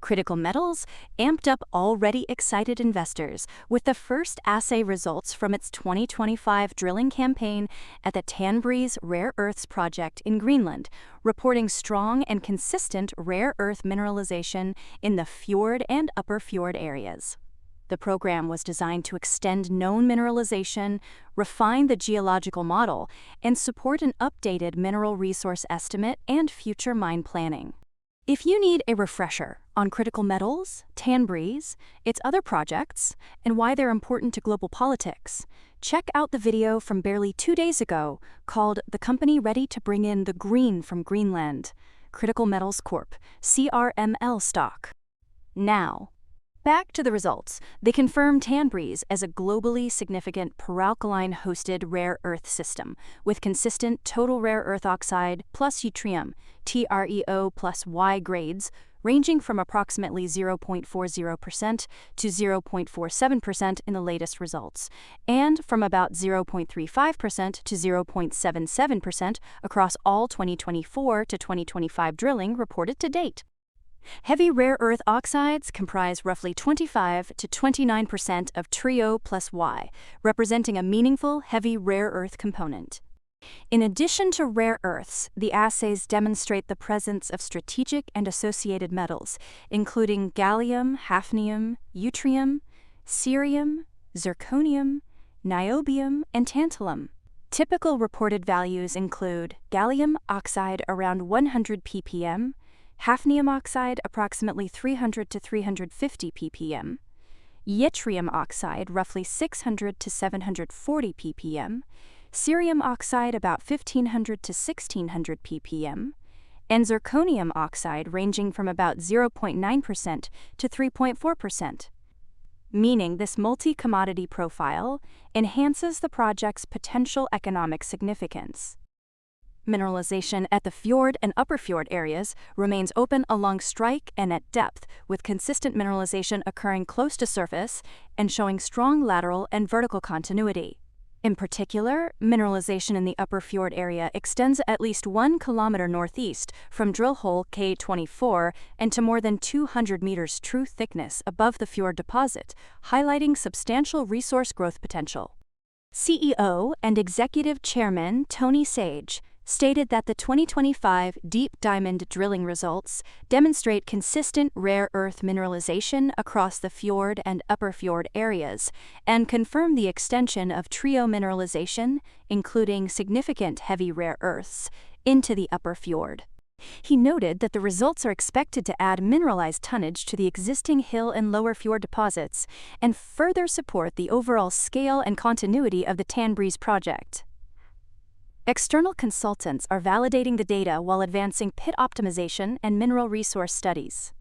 Critical Metals amped up already excited investors with the first assay results from its 2025 drilling campaign at the Tanbreez Rare Earths project in Greenland, reporting strong and consistent rare earth mineralization in the fjord and upper fjord areas. The program was designed to extend known mineralization, refine the geological model, and support an updated mineral resource estimate and future mine planning. If you need a refresher on critical metals, Tanbreez, its other projects, and why they're important to global politics, check out the video from barely 2 days ago called "The Company Ready to Bring in the Green from Greenland, Critical Metals Corp, CRML stock." Now, back to the results. They confirm Tanbreez as a globally significant peralkaline-hosted rare earth system with consistent total rare earth oxide plus yttrium, TREO plus Y grades, ranging from approximately 0.40% to 0.47% in the latest results, and from about 0.35% to 0.77% across all 2024 to 2025 drilling reported to date. Heavy rare earth oxides comprise roughly 25 to 29% of TREO plus Y, representing a meaningful heavy rare earth component. In addition to rare earths, the assays demonstrate the presence of strategic and associated metals, including gallium, hafnium, yttrium, cerium, zirconium, niobium, and tantalum. Typical reported values include gallium oxide around 100 ppm, hafnium oxide approximately 300 to 350 ppm, yttrium oxide roughly 600 to 740 ppm, cerium oxide about 1500 to 1600 ppm, and zirconium oxide ranging from about 0.9% to 3.4%. Meaning this multi-commodity profile enhances the project's potential economic significance. Mineralization at the fjord and upper fjord areas remains open along strike and at depth, with consistent mineralization occurring close to surface and showing strong lateral and vertical continuity. In particular, mineralization in the upper fjord area extends at least 1 kilometer northeast from drill hole K24 and to more than 200 meters true thickness above the fjord deposit, highlighting substantial resource growth potential. CEO and Executive Chairman Tony Sage stated that the 2025 deep diamond drilling results demonstrate consistent rare earth mineralization across the fjord and upper fjord areas and confirm the extension of TREO mineralization, including significant heavy rare earths, into the upper fjord. He noted that the results are expected to add mineralized tonnage to the existing hill and lower fjord deposits and further support the overall scale and continuity of the Tanbreez project. External consultants are validating the data while advancing pit optimization and mineral resource studies.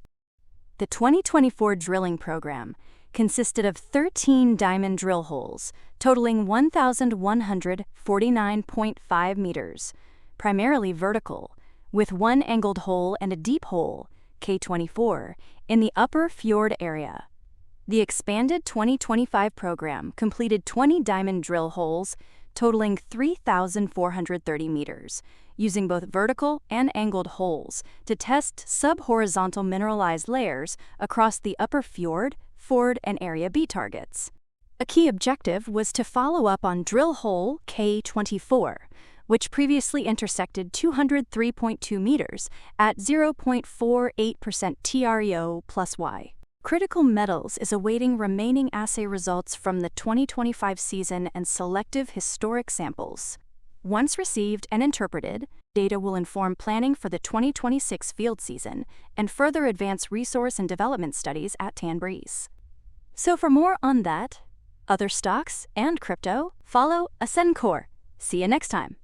The 2024 drilling program consisted of 13 diamond drill holes, totaling 1,149.5 meters, primarily vertical, with one angled hole and a deep hole, K24, in the upper fjord area. The expanded 2025 program completed 20 diamond drill holes, totaling 3,430 meters, using both vertical and angled holes to test sub-horizontal mineralized layers across the upper fjord, ford, and Area B targets. A key objective was to follow up on drill hole K24, which previously intersected 203.2 meters at 0.48% TREO plus Y. Critical Metals is awaiting remaining assay results from the 2025 season and selective historic samples. Once received and interpreted, data will inform planning for the 2026 field season and further advance resource and development studies at Tanbreez. So for more on that, other stocks, and crypto, follow Ascencore. See you next time.